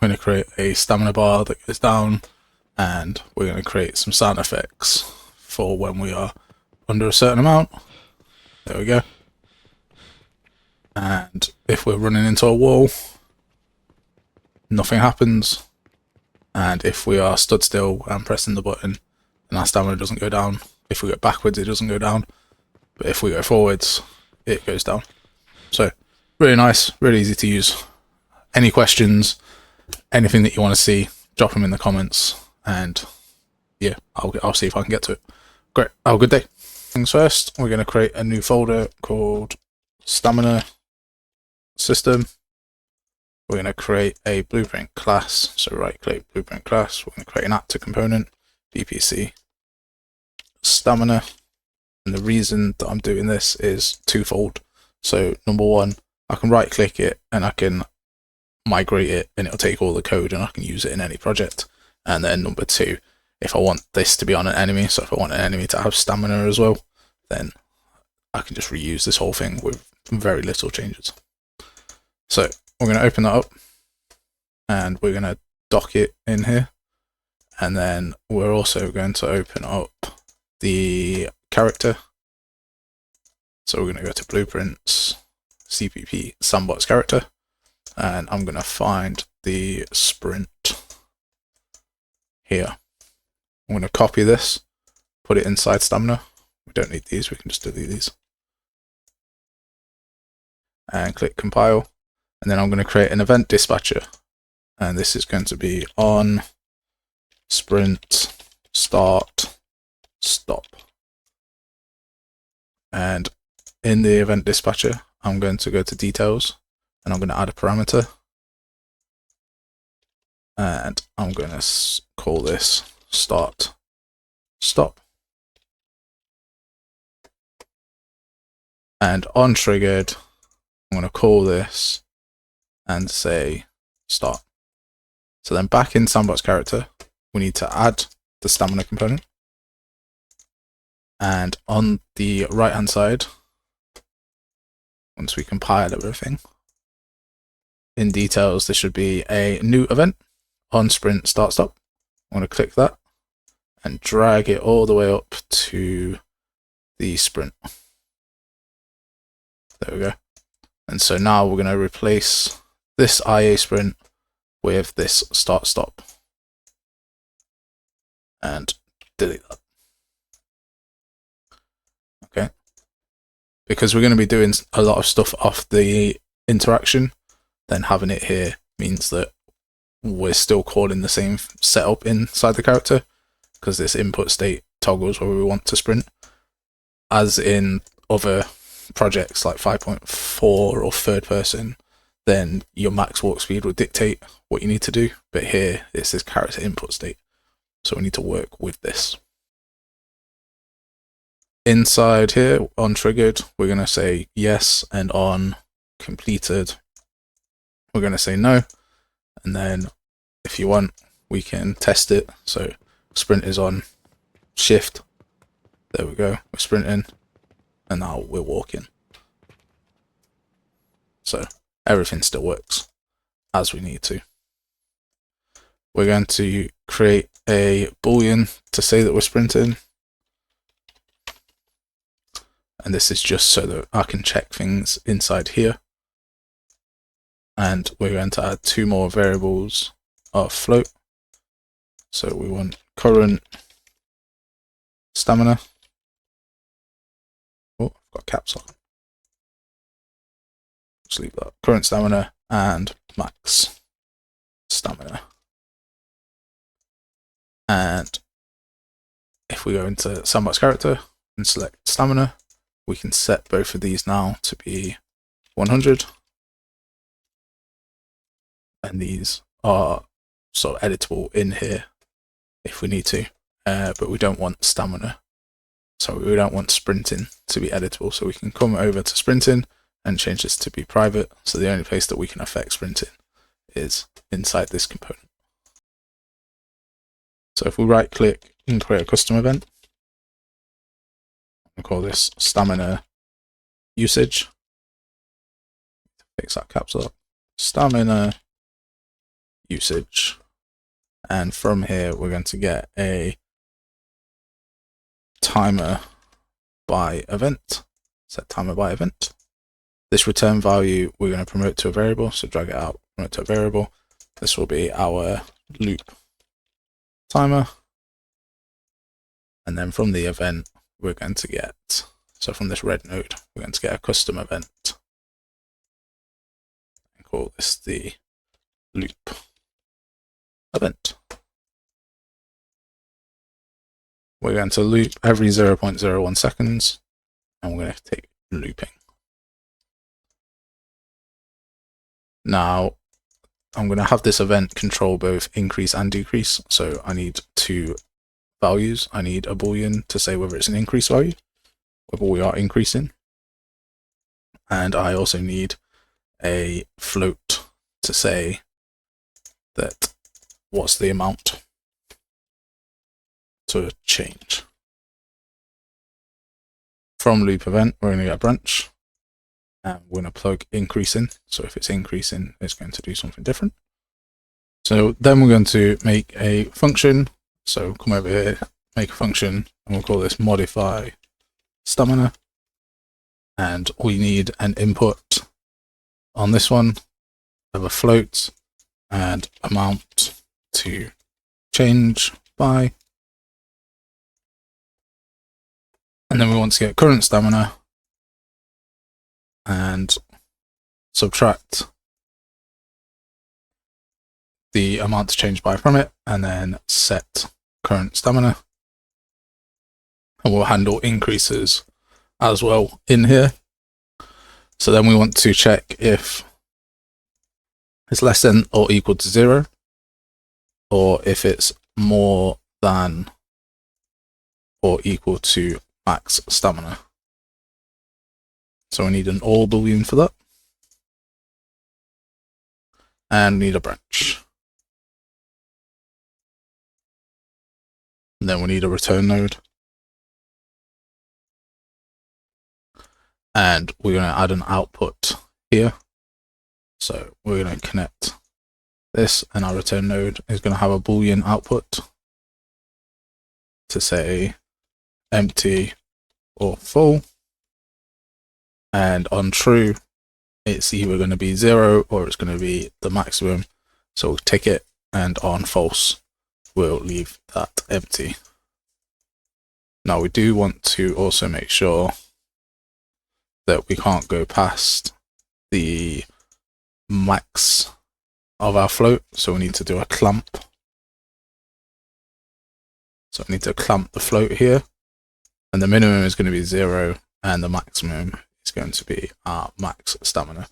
we're going to create a stamina bar that goes down, and we're going to create some sound effects for when we are under a certain amount. There we go. And if we're running into a wall, nothing happens. And if we are stood still and pressing the button, then our stamina doesn't go down. If we go backwards, it doesn't go down. But if we go forwards, it goes down. So really nice, really easy to use. Any questions, anything that you want to see, drop them in the comments, and yeah, I'll see if I can get to it. Great, have a good day. Things first, we're going to create a new folder called Stamina System. We're going to create a blueprint class. So right click blueprint class. We're going to create an actor component, VPC stamina. And the reason that I'm doing this is twofold. So number one, I can right click it and I can migrate it, and it'll take all the code and I can use it in any project. And then number two, if I want this to be on an enemy, so if I want an enemy to have stamina as well, then I can just reuse this whole thing with very little changes. So we're going to open that up and we're going to dock it in here. And then we're also going to open up the character. So we're going to go to blueprints, CPP, sandbox character, and I'm going to find the sprint here. I'm going to copy this, put it inside stamina. We don't need these, we can just delete these. And click compile. And then I'm going to create an event dispatcher. And this is going to be on sprint start stop. And in the event dispatcher, I'm going to go to details and I'm going to add a parameter. And I'm going to call this start stop. And on triggered, I'm going to call this and say start. So then back in sandbox character, we need to add the stamina component. And on the right hand side, once we compile everything, in details, there should be a new event on sprint start stop. I'm going to click that and drag it all the way up to the sprint. There we go. And so now we're going to replace this IA sprint with this start stop and delete that. Okay. Because we're going to be doing a lot of stuff off the interaction, then having it here means that we're still calling the same setup inside the character, because this input state toggles where we want to sprint. As in other projects like 5.4 or third person, then your max walk speed will dictate what you need to do. But here, it's this character input state. So we need to work with this. Inside here, on triggered, we're going to say yes, and on completed, we're going to say no. And then if you want, we can test it. So sprint is on shift. There we go. We're sprinting. And now we're walking. So everything still works as we need to. We're going to create a boolean to say that we're sprinting. And this is just so that I can check things inside here. And we're going to add two more variables of float. So we want current stamina. Oh, I've got caps on. Just leave that. Current stamina and max stamina. And if we go into sandbox character and select stamina, we can set both of these now to be 100. And these are sort of editable in here if we need to, but we don't want stamina. So we don't want sprinting to be editable. So we can come over to sprinting and change this to be private. So the only place that we can affect sprinting is inside this component. So if we right click and create a custom event, we call this stamina usage. Fix that caps lock. Stamina usage. And from here, we're going to get a timer by event, set timer by event. This return value, we're going to promote to a variable. So drag it out, promote to a variable. This will be our loop timer. And then from the event, we're going to get, so from this red node, we're going to get a custom event. And call this the loop event. We're going to loop every 0.01 seconds, and we're going to take looping. Now, I'm going to have this event control both increase and decrease. So I need two values. I need a boolean to say whether it's an increase value, whether we are increasing. And I also need a float to say that what's the amount to change. From loop event, we're going to get a branch, and we're going to plug increase in. So if it's increasing, it's going to do something different. So then we're going to make a function. So come over here, make a function, and we'll call this modify stamina. And we need an input on this one of a float and amount to change by. And then we want to get current stamina and subtract the amount to change by from it, and then set current stamina. And we'll handle increases as well in here. So then we want to check if it's less than or equal to 0, or if it's more than or equal to max stamina. So we need an all boolean for that. And we need a branch. And then we need a return node. And we're going to add an output here. So we're going to connect this, and our return node is going to have a boolean output to say empty or full. And on true, it's either going to be 0 or it's going to be the maximum. So we'll tick it, and on false, we'll leave that empty. Now we do want to also make sure that we can't go past the max of our float. So we need to do a clamp. So we need to clamp the float here, and the minimum is going to be 0, and the maximum is going to be our max stamina.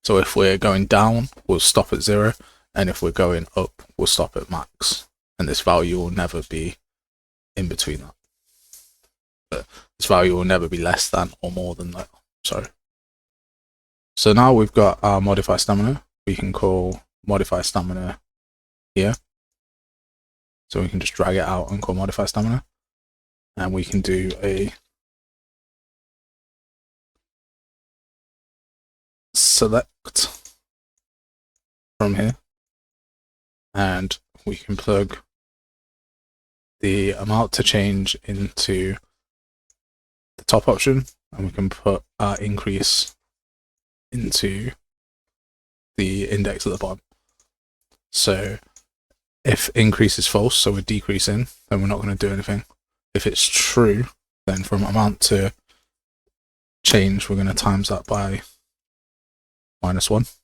So if we're going down, we'll stop at 0, and if we're going up, we'll stop at max. And this value will never be in between that. But this value will never be less than or more than that. Sorry. So now we've got our modify stamina. We can call modify stamina here. So we can just drag it out and call modify stamina. And we can do a select from here, and we can plug the amount to change into the top option, and we can put our increase into the index at the bottom. So if increase is false, so we're decreasing, then we're not going to do anything. If it's true, then from amount to change, we're going to times that by -1.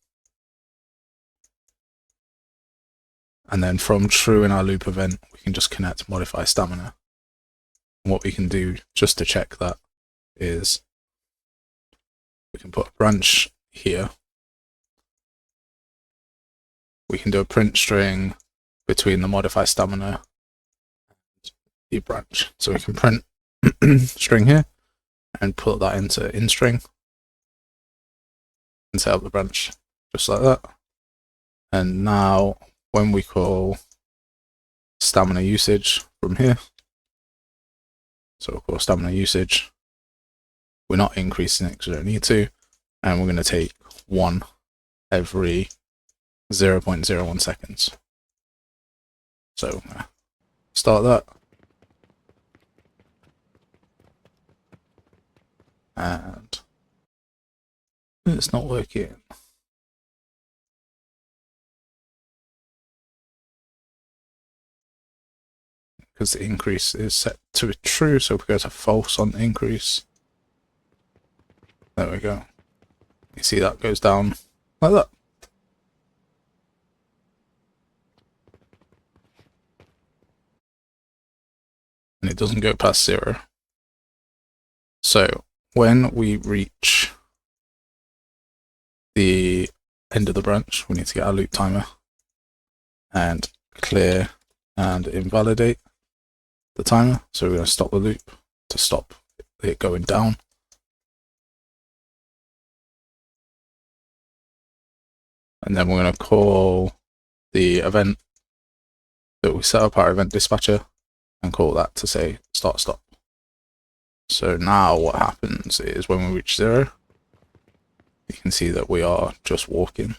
And then from true in our loop event, we can just connect modify stamina. And what we can do just to check that is we can put a branch here. We can do a print string between the modify stamina and the branch. So we can print string here and put that into in string and set up the branch just like that. And now when we call stamina usage from here, so we'll call stamina usage, we're not increasing it because we don't need to, and we're going to take 1 every 0.01 seconds. So start that. And it's not working. Because the increase is set to true, so if we go to false on increase, there we go. You see that goes down like that. And it doesn't go past 0. So when we reach the end of the branch, we need to get our loop timer and clear and invalidate the timer. So we're going to stop the loop to stop it going down. And then we're going to call the event that we set up, our event dispatcher, and call that to say start stop. So now what happens is when we reach 0, you can see that we are just walking.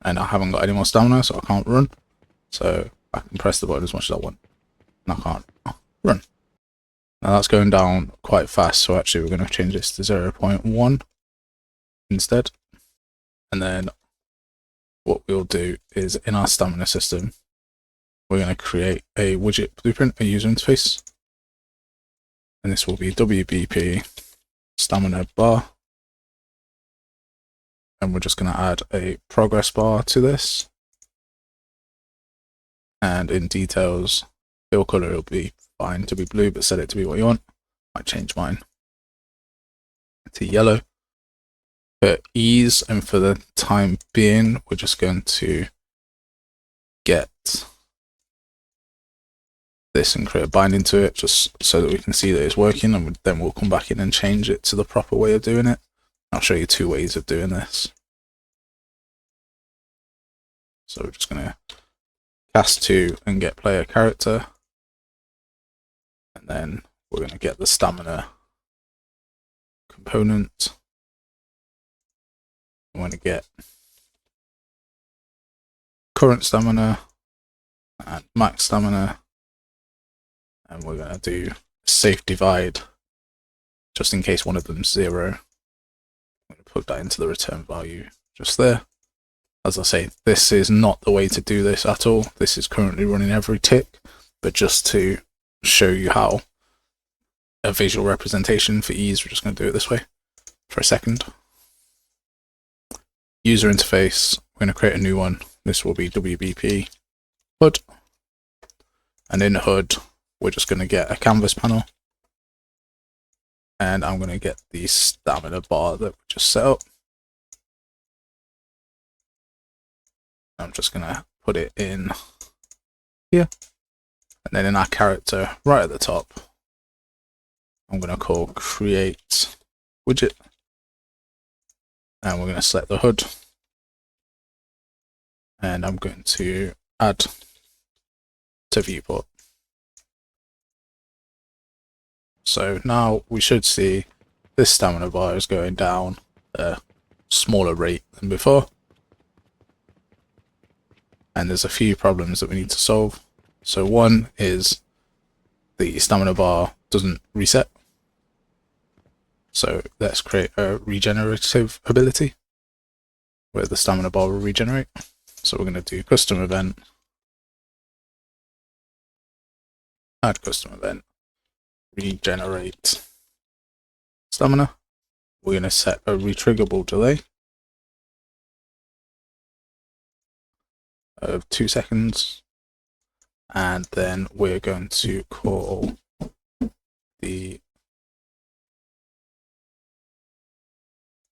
And I haven't got any more stamina, so I can't run. So I can press the button as much as I want, and I can't run. Now that's going down quite fast, so actually we're going to change this to 0.1 instead. And then what we'll do is in our stamina system, we're going to create a widget blueprint, a user interface. And this will be WBP stamina bar. And we're just going to add a progress bar to this. And in details, fill color will be fine to be blue, but set it to be what you want. I might change mine to yellow. For ease and for the time being, we're just going to get this and create a binding to it just so that we can see that it's working, and then we'll come back in and change it to the proper way of doing it. I'll show you 2 ways of doing this. So we're just going to cast to and get player character, and then we're going to get the stamina component. I'm going to get current stamina and max stamina, and we're going to do safe divide just in case one of them's 0. I'm going to plug that into the return value just there. As I say, this is not the way to do this at all. This is currently running every tick, but just to show you how a visual representation for ease, we're just going to do it this way for a second. User interface, we're going to create a new one. This will be WBP HUD. And in HUD, we're just going to get a canvas panel. And I'm going to get the stamina bar that we just set up. I'm just going to put it in here. And then in our character, right at the top, I'm going to call create widget. And we're going to select the HUD. And I'm going to add to viewport. So now we should see this stamina bar is going down a smaller rate than before. And there's a few problems that we need to solve. So one is the stamina bar doesn't reset. So let's create a regenerative ability where the stamina bar will regenerate. So we're going to do custom event, add custom event, regenerate stamina. We're going to set a retriggerable delay of 2 seconds, and then we're going to call the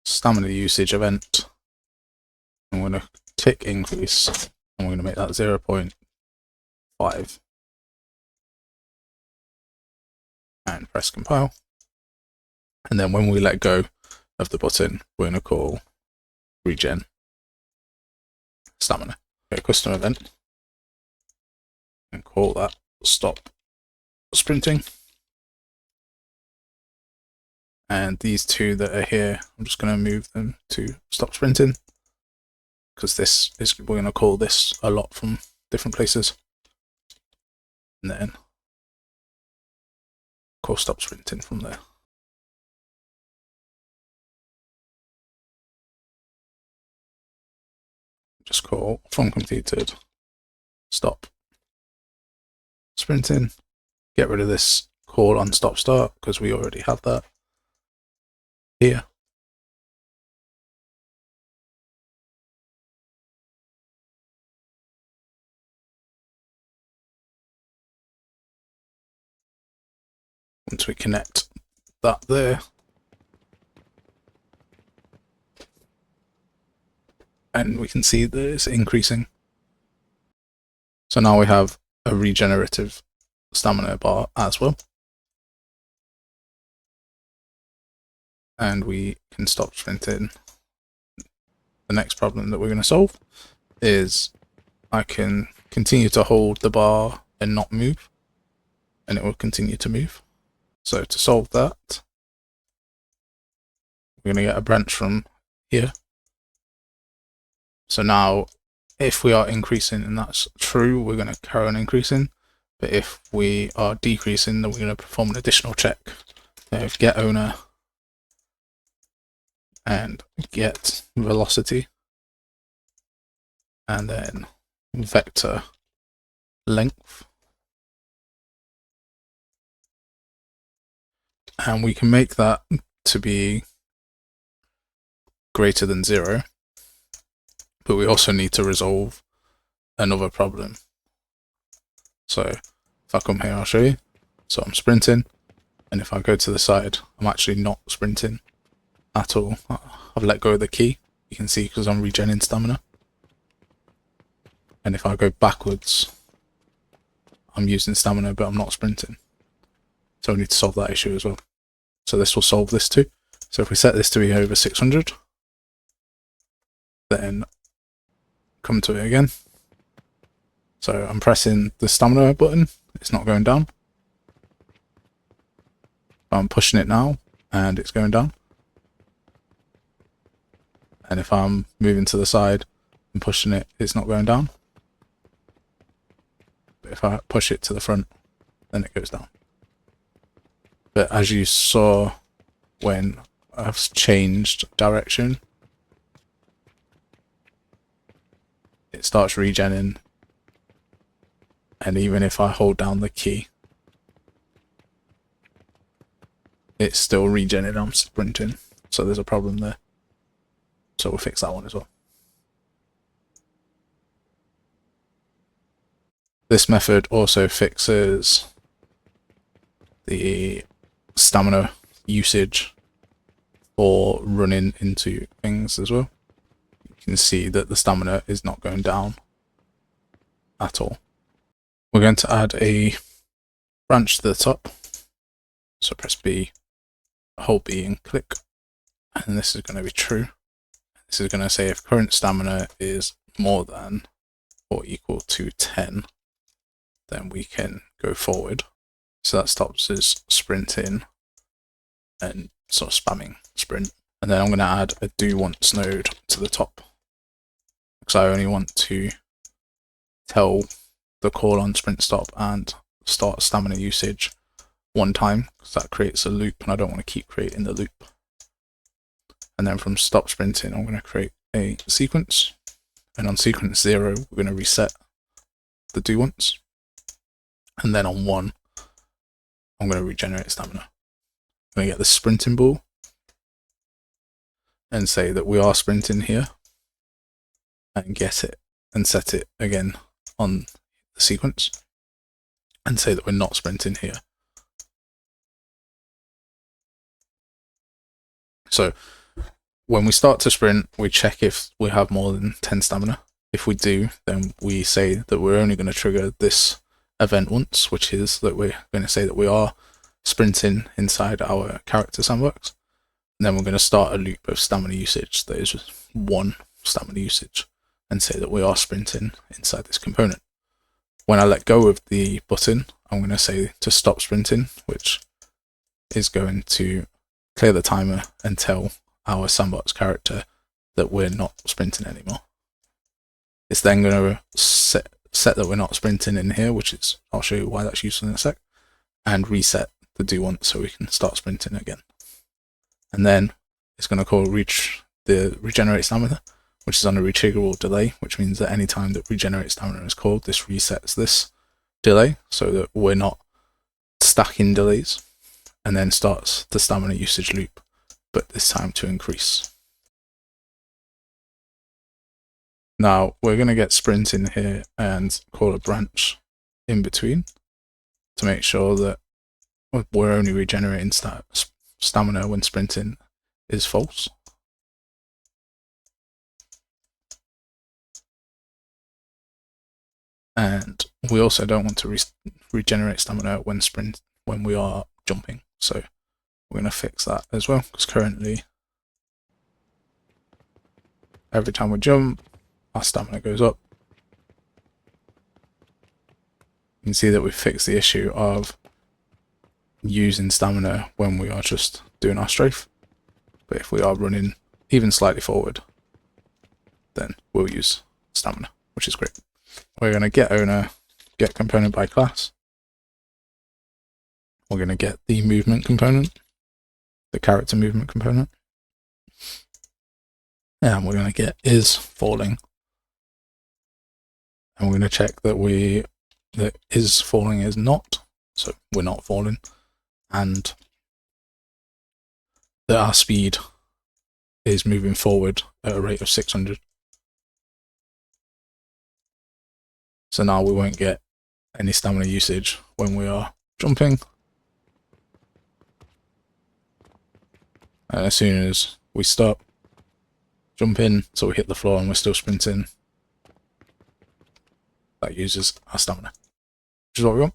stamina usage event. I'm going to tick increase, and we're going to make that 0.5 and press compile. And then when we let go of the button, we're going to call regen stamina. Okay, custom event, and call that stop sprinting. And these 2 that are here, I'm just going to move them to stop sprinting. because we're going to call this a lot from different places. And then call stop sprinting from there. Just call from completed stop sprinting. Get rid of this call on stop start because we already have that here. Once we connect that there, and we can see that it's increasing. So now we have a regenerative stamina bar as well. And we can stop sprinting. The next problem that we're going to solve is I can continue to hold the bar and not move, and it will continue to move. So to solve that, we're going to get a branch from here. So now if we are increasing and that's true, we're going to carry on increasing. But if we are decreasing, then we're going to perform an additional check. Get owner and get velocity, and then vector length. And we can make that to be greater than 0. But we also need to resolve another problem. So if I come here, I'll show you. So I'm sprinting, and if I go to the side, I'm actually not sprinting at all. I've let go of the key, you can see, because I'm regenerating stamina. And if I go backwards, I'm using stamina, but I'm not sprinting. So we need to solve that issue as well. So this will solve this too. So if we set this to be over 600, then come to it again. So I'm pressing the stamina button, it's not going down. I'm pushing it now, and it's going down. And if I'm moving to the side and pushing it, it's not going down. But if I push it to the front, then it goes down. But as you saw when I've changed direction, it starts regenerating, and even if I hold down the key, it's still regenerating. I'm sprinting, so there's a problem there. So we'll fix that one as well. This method also fixes the stamina usage for running into things as well. You can see that the stamina is not going down at all. We're going to add a branch to the top. So press B, hold B and click, and this is going to be true. This is going to say if current stamina is more than or equal to 10, then we can go forward. So that stops us sprinting and sort of spamming sprint. And then I'm going to add a do once node to the top, because I only want to tell the call on sprint stop and start stamina usage one time, because that creates a loop and I don't want to keep creating the loop. And then from stop sprinting, I'm going to create a sequence, and on sequence 0, we're going to reset the do once, and then on 1, I'm going to regenerate stamina. I'm going to get the sprinting ball and say that we are sprinting here, and get it and set it again on the sequence, and say that we're not sprinting here. So when we start to sprint, we check if we have more than 10 stamina. If we do, then we say that we're only going to trigger this event once, which is that we're going to say that we are sprinting inside our character sandbox. And then we're going to start a loop of stamina usage that is 1 stamina usage, and say that we are sprinting inside this component. When I let go of the button, I'm going to say to stop sprinting, which is going to clear the timer and tell our sandbox character that we're not sprinting anymore. It's then going to set that we're not sprinting in here, which is, I'll show you why that's useful in a sec, and reset the doesnt so we can start sprinting again. And then it's going to call the regenerate stamina, which is on a retriggerable delay, which means that any time that regenerate stamina is called, this resets this delay so that we're not stacking delays, and then starts the stamina usage loop, but this time to increase. Now we're going to get sprint in here and call a branch in between to make sure that we're only regenerating stamina when sprinting is false. And we also don't want to regenerate stamina when we are jumping. So we're going to fix that as well, because currently every time we jump, our stamina goes up. You can see that we fixed the issue of using stamina when we are just doing our strafe. But if we are running even slightly forward, then we'll use stamina, which is great. We're going to get owner, get component by class. We're going to get the movement component, the character movement component. And we're going to get is falling. And we're going to check that that is falling is not, so we're not falling, and that our speed is moving forward at a rate of 600. So now we won't get any stamina usage when we are jumping. And as soon as we stop jumping, so we hit the floor and we're still sprinting, that uses our stamina, which is what we want.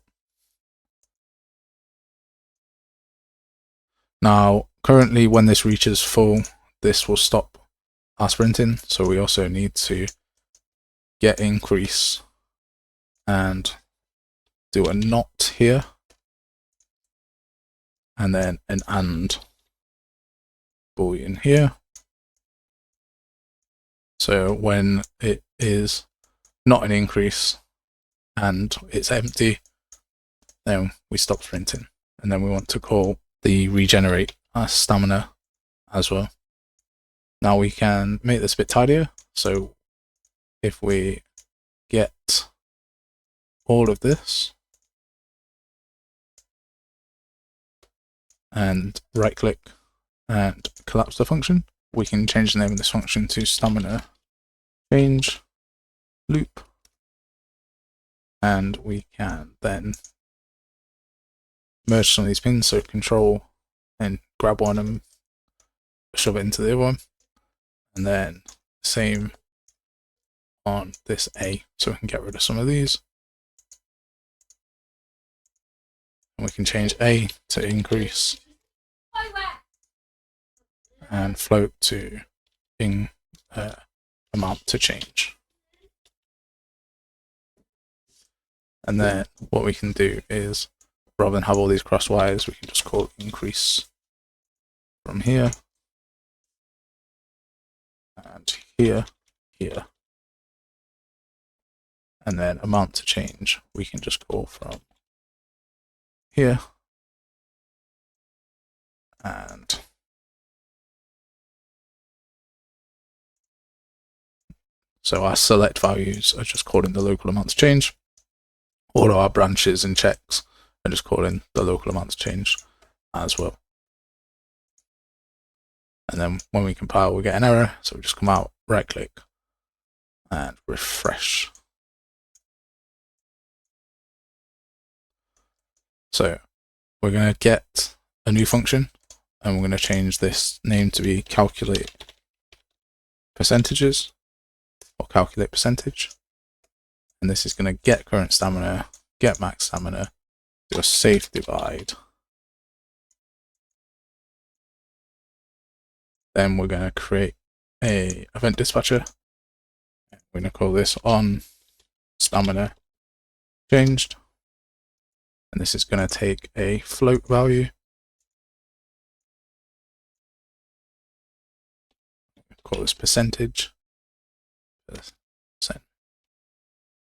Now, currently when this reaches full, this will stop our sprinting. So we also need to get increase and do a not here, and then an and boolean here. So when it is not an increase and it's empty, then we stop sprinting. And then we want to call the regenerate stamina as well. Now we can make this a bit tidier. So if we get all of this and right click and collapse the function, we can change the name of this function to stamina change loop, and we can then merge some of these pins, so control and grab one and shove it into the other one, and then same on this A, so we can get rid of some of these, and we can change A to increase and float to amount to change. And then what we can do is, rather than have all these cross wires, we can just call increase from here and here, here. And then amount to change, we can just call from here and so our select values are just calling the local amount to change. All our branches and checks are just calling the local amount to change as well. And then when we compile, we get an error. So we just come out, right click and refresh. So we're going to get a new function and we're going to change this name to be calculate percentages or calculate percentage. And this is going to get current stamina, get max stamina, do a safe divide. Then we're going to create a event dispatcher. We're going to call this on stamina changed. And this is going to take a float value. Call this percentage.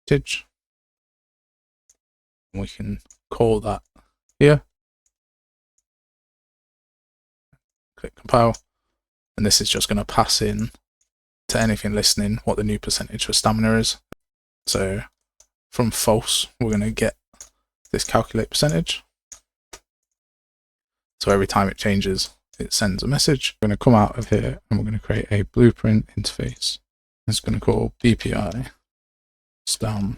percentage. And we can call that here. Click compile. And this is just going to pass in to anything listening what the new percentage for stamina is. So from false, we're going to get this calculate percentage. So every time it changes, it sends a message. We're going to come out of here and we're going to create a blueprint interface. It's going to call BPI stam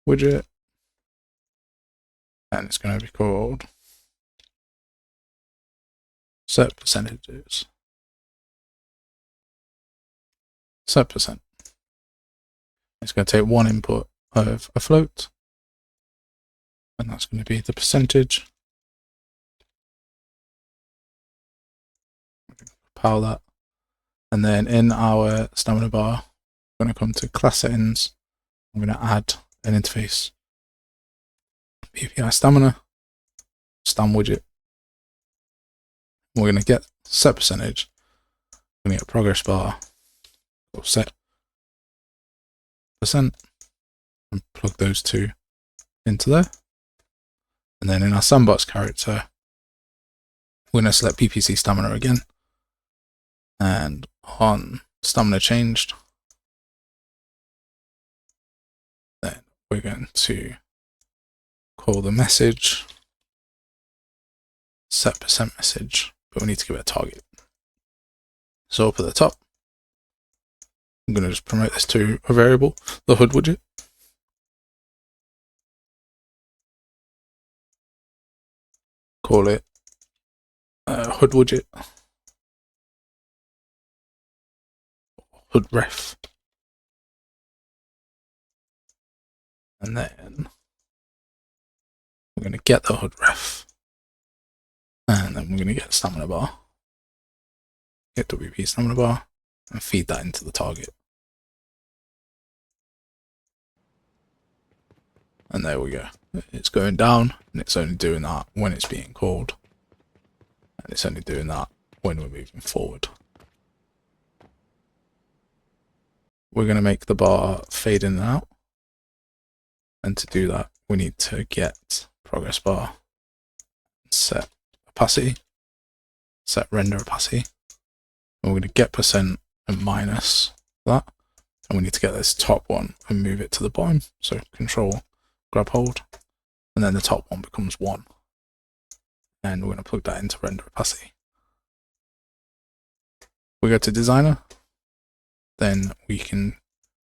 widget, and it's going to be called set percentages. Set percent. It's going to take one input of a float, and that's going to be the percentage. Compile that, and then in our stamina bar, we're going to come to class settings. I'm going to add an interface, BPI stamina, stam widget. We're going to get set percentage. We're going to get progress bar, or set percent, and plug those two into there. And then in our sandbox character, we're going to select PPC stamina again. And on stamina changed, then we're going to call the message set percent message, but we need to give it a target. So up at the top, I'm going to just promote this to a variable, the HUD widget. Call it HUD widget, HUD ref. And then we're going to get the HUD ref. And then we're going to get stamina bar, get WP stamina bar, and feed that into the target. And there we go. It's going down, and it's only doing that when it's being called. And it's only doing that when we're moving forward. We're going to make the bar fade in and out. And to do that, we need to get progress bar, set opacity, set render opacity. And we're going to get percent and minus that. And we need to get this top one and move it to the bottom. So control, grab hold, and then the top one becomes 1. And we're going to plug that into render opacity. We go to designer, then we can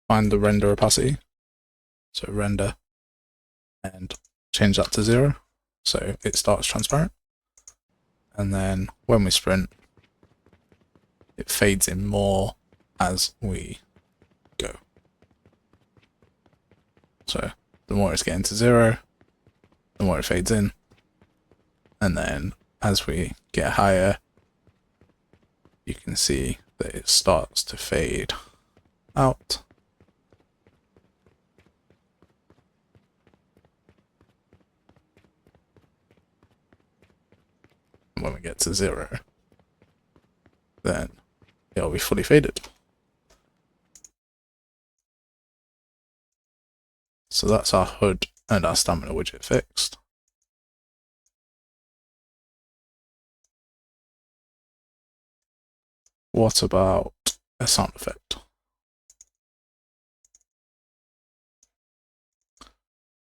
find the render opacity. So render, and change that to 0. So it starts transparent. And then when we sprint, it fades in more as we go. So the more it's getting to 0, the more it fades in. And then as we get higher, you can see that it starts to fade out. And when we get to 0, then it'll be fully faded. So that's our HUD and our stamina widget fixed. What about a sound effect?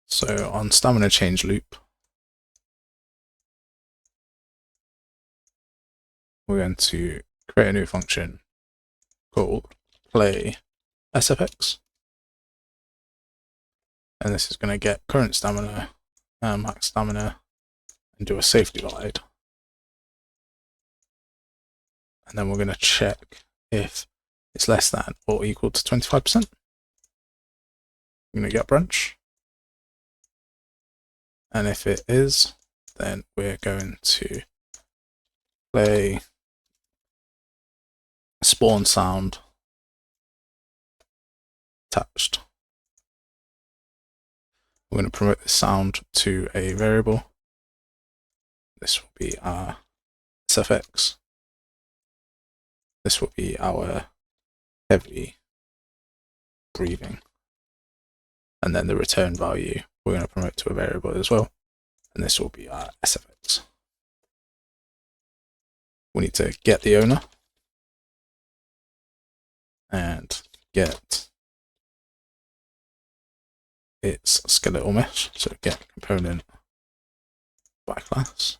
So on stamina change loop, we're going to create a new function called play SFX. And this is going to get current stamina, max stamina, and do a safety divide. And then we're going to check if it's less than or equal to 25%. We're going to get branch. And if it is, then we're going to play spawn sound attached. We're going to promote this sound to a variable. This will be our SFX. This will be our heavy breathing. And then the return value, we're going to promote to a variable as well. And this will be our SFX. We need to get the owner and get its skeletal mesh. So get component by class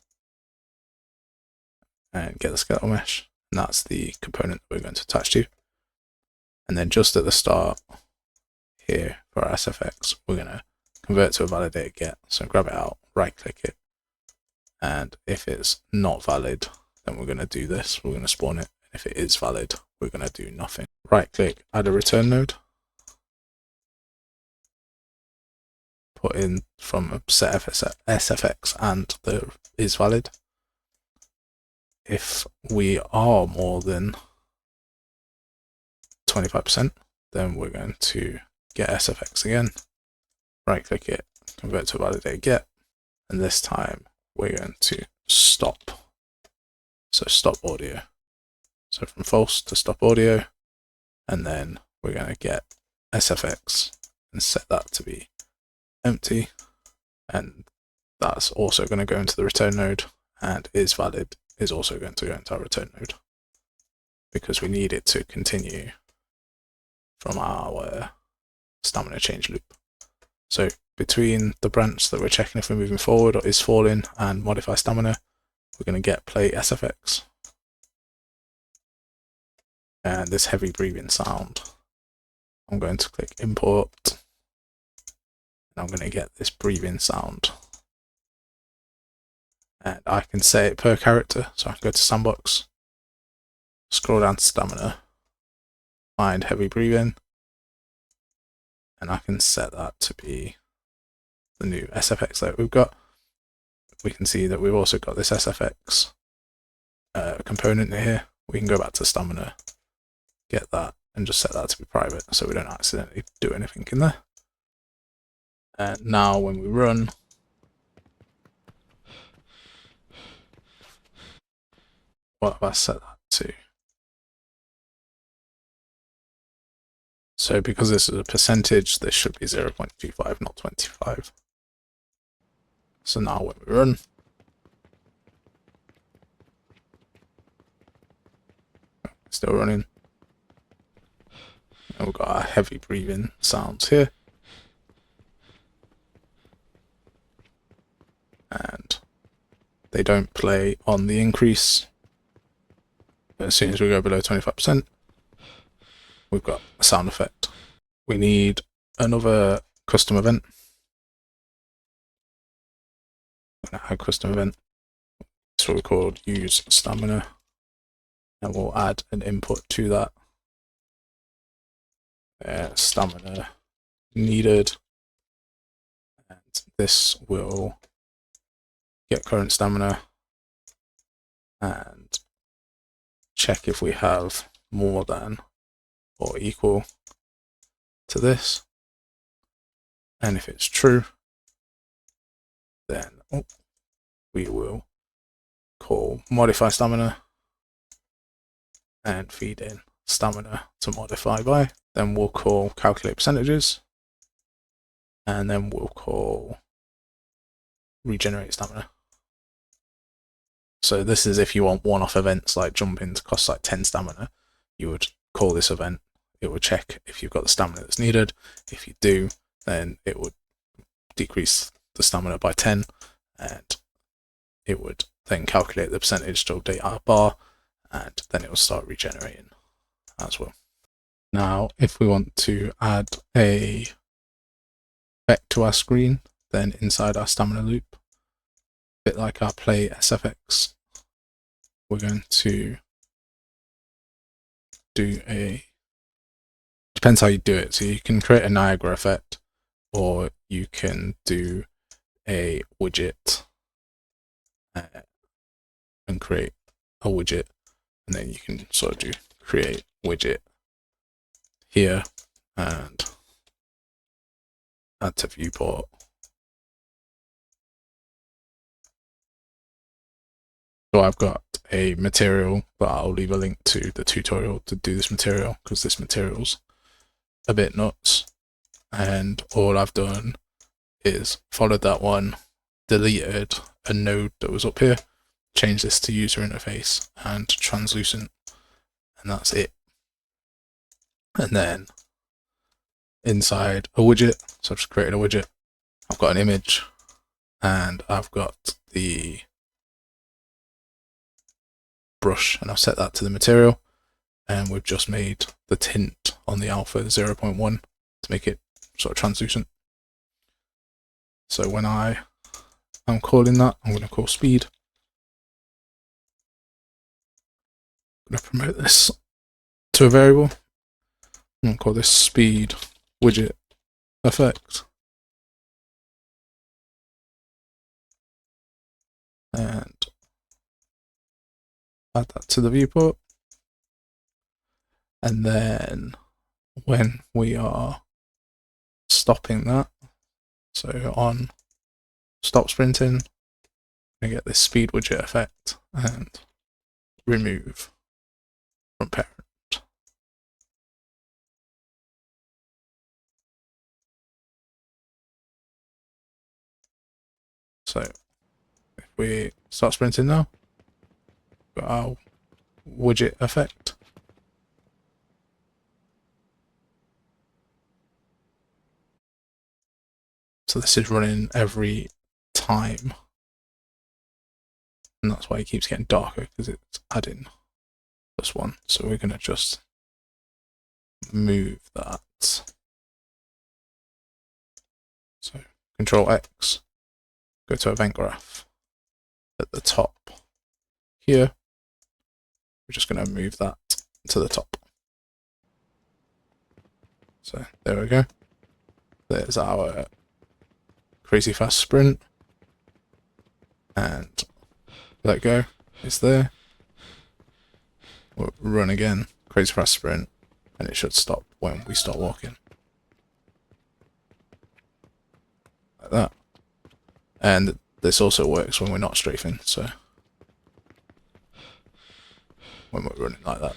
and get the skeletal mesh. And that's the component that we're going to attach to. And then just at the start here for our SFX, we're going to convert to a validated get. So grab it out, right click it. And if it's not valid, then we're going to do this. We're going to spawn it. If it is valid, we're going to do nothing. Right click, add a return node. Put in from set SFX and the is valid. If we are more than 25%, then we're going to get SFX again, right click it, convert to validate get, and this time we're going to stop. So stop audio. So from false to stop audio, and then we're going to get SFX and set that to be empty, and that's also going to go into the return node, and is valid is also going to go into our return node because we need it to continue from our stamina change loop. So between the branch that we're checking if we're moving forward or is falling and modify stamina, we're going to get play SFX. And this heavy breathing sound, I'm going to click import, and I'm going to get this breathing sound. And I can set it per character, so I can go to sandbox, scroll down to stamina, find heavy breathing, and I can set that to be the new SFX that we've got. We can see that we've also got this SFX component here. We can go back to stamina, get that, and just set that to be private so we don't accidentally do anything in there. And now when we run, what have I set that to? So because this is a percentage, this should be 0.25, not 25. So now when we run, still running, and we've got our heavy breathing sounds here. And they don't play on the increase. But as soon as we go below 25%, we've got a sound effect. We need another custom event. I'm going to add custom event. It's what we called use stamina. And we'll add an input to that. Stamina needed. And this will get current stamina and check if we have more than or equal to this, and if it's true, then we will call modify stamina and feed in stamina to modify by. Then we'll call calculate percentages, and then we'll call regenerate stamina. So this is if you want one-off events like jumping to cost like 10 stamina, you would call this event. It would check if you've got the stamina that's needed. If you do, then it would decrease the stamina by 10, and it would then calculate the percentage to update our bar, and then it will start regenerating as well. Now, if we want to add a effect to our screen, then inside our stamina loop, a bit like our play SFX, we're going to do a, depends how you do it. So you can create a Niagara effect, or you can do a widget and create a widget, and then you can sort of do create widget here and add to viewport. So I've got a material, but I'll leave a link to the tutorial to do this material because this material's a bit nuts, and all I've done is followed that one, deleted a node that was up here, changed this to user interface and translucent, and that's it. And then inside a widget, so I've just created a widget, I've got an image, and I've got the brush, and I've set that to the material, and we've just made the tint on the alpha 0.1 to make it sort of translucent. So when I'm calling that, I'm going to call speed. I'm going to promote this to a variable. I'm going to call this speed widget effect. And add that to the viewport. And then when we are stopping that, so on stop sprinting, we get this speed widget effect and remove from parent. So if we start sprinting now, we've got our widget effect. So this is running every time, and that's why it keeps getting darker, because it's adding +1. So we're going to just move that. So Control X, go to event graph at the top here. We're just going to move that to the top. So there we go. There's our crazy fast sprint, and let go, it's there. We'll run again, crazy fast sprint, and it should stop when we start walking. Like that. And this also works when we're not strafing, so when we're running like that.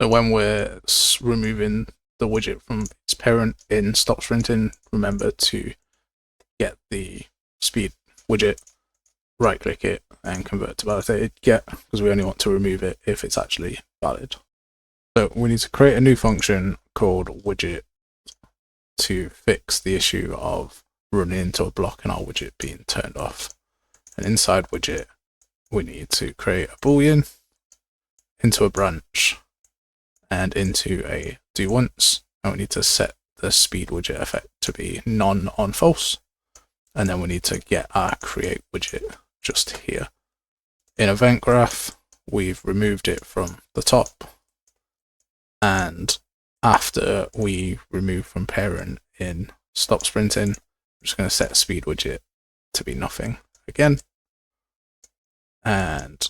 So when we're removing the widget from its parent in stop sprinting, remember to get the speed widget, right click it, and convert to validated get, because we only want to remove it if it's actually valid. So we need to create a new function called widget to fix the issue of running into a block and our widget being turned off. And inside widget, we need to create a boolean into a branch and into a do once, and we need to set the speed widget effect to be none on false, and then we need to get our create widget just here. In event graph, we've removed it from the top, and after we remove from parent in stop sprinting, I'm just going to set speed widget to be nothing again, and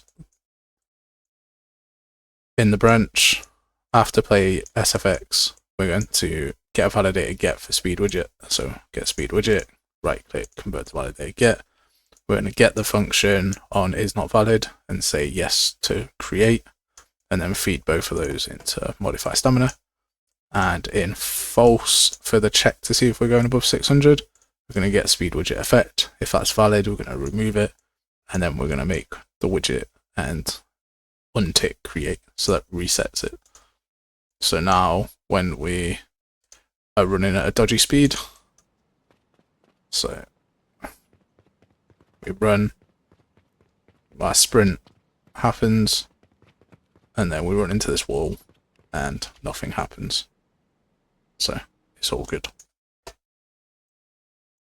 in the branch, after play SFX, we're going to get a validated get for speed widget. So get speed widget, right click, convert to validated get. We're going to get the function on is not valid and say yes to create, and then feed both of those into modify stamina. And in false, for the check to see if we're going above 600, we're going to get speed widget effect. If that's valid, we're going to remove it, and then we're going to make the widget and untick create, so that resets it. So now when we are running at a dodgy speed, so we run, our sprint happens, and then we run into this wall and nothing happens. So it's all good.